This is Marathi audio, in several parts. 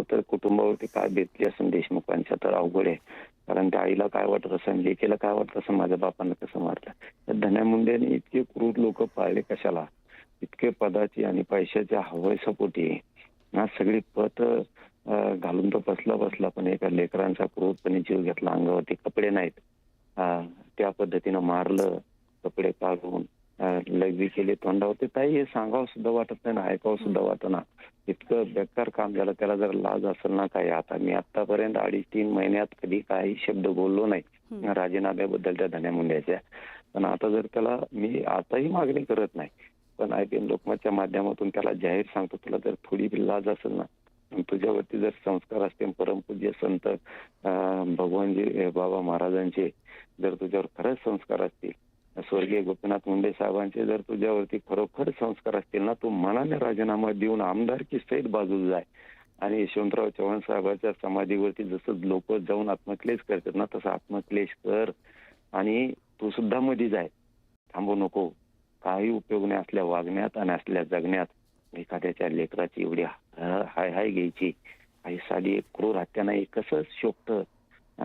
तर कुटुंबावरती काय बेतली असेल देशमुखांच्या तर अवघड आहे. कारण त्या आईला काय वाटत असेल, लेकीला काय वाटत असेल, माझ्या बापांना कसं मारलं. त्या धन्या मुंडेने इतके क्रूर लोक पाळले कशाला, इतके पदाची आणि पैशाच्या हवयसपोटी ना सगळी पत घालून तो बसला पण एका लेकरांचा क्रूरपणे जीव घेतला. अंगावरती कपडे नाहीत, त्या पद्धतीनं मारलं, कपडे काढून लघवी केली तोंडावरती. ताई हे सांगावं सुद्धा वाटत नाही ना, ऐकावं सुद्धा वाटत ना. इतकं बेकार काम झालं. त्याला जर लाज असेल ना काय. आता मी आतापर्यंत 2.5-3 महिन्यात कधी काही शब्द बोललो नाही राजीनाम्याबद्दल त्या धन्या मुंड्याच्या. पण आता जर त्याला मी आताही मागणी करत नाही, पण IPN लोकमतच्या माध्यमातून त्याला जाहीर सांगतो, तुला जर थोडी लाज असेल ना, तुझ्यावरती जर संस्कार असतील परमपूज्य संत भगवानजी बाबा महाराजांचे जर तुझ्यावर खरंच संस्कार असतील, स्वर्गीय गोपीनाथ मुंडे साहेबांचे जर तुझ्यावरती खरोखर संस्कार असतील ना, तू मनाने राजीनामा देऊन आमदारकी सहित बाजूला जाय आणि यशवंतराव चव्हाण साहेबांच्या समाधीवरती जसं लोक जाऊन आत्मक्लेश करतात ना, तसं आत्मक्लेश कर आणि तू सुद्धा मध्ये जाय. थांबू नको. काही उपयोग नाही असल्या वागण्यात आणि असल्या जगण्यात. एखाद्याच्या लेकराची एवढी हाय हाय घ्यायची, काही साधी एक क्रूर हत्या नाही, कसं शोभतं.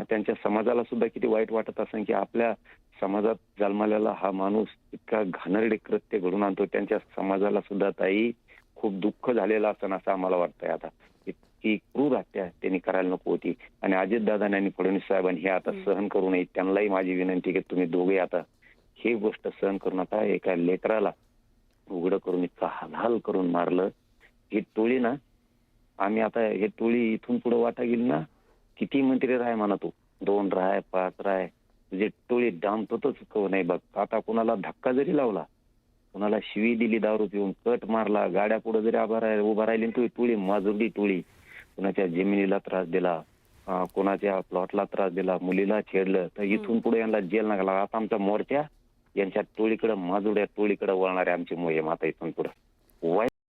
त्यांच्या समाजाला सुद्धा किती वाईट वाटत असेल की आपल्या समाजात जन्मलेला हा माणूस इतका घाणेरडे कृत्य घडून आणतो. त्यांच्या समाजाला सुद्धा ताई खूप दुःख झालेलं असं आम्हाला वाटतंय. आता इतकी क्रूर हत्या त्यांनी करायला नको होती. आणि अजितदादांनी आणि फडणवीस साहेबांनी हे आता सहन करू नये. त्यांनाही माझी विनंती की तुम्ही दोघे आता ही गोष्ट सहन करू नका. एका लेकराला उघडं करून इतका हाल करून मारलं. ही टोळी ना, आम्ही आता हे टोळी इथून पुढे वाटा गेली ना, किती मंत्री राय म्हणा तू, 2 राय 5 राय, तुझी टोळी डांबतच नाही बघ. आता कोणाला धक्का जरी लावला, कोणाला शिवी दिली, दारू पिऊन कट मारला, गाड्या पुढे जरी उभा राहिली, तू टोळी माजुरडी टोळी. कोणाच्या जमिनीला त्रास दिला, कोणाच्या प्लॉटला त्रास दिला, मुलीला छेडलं, तर इथून पुढे यांना जेल लागला. आता आमचा मोर्चा यांच्या टोळीकडे, माजुड्या टोळीकडे वळणारे आमची मोहीम आता इथून पुढे.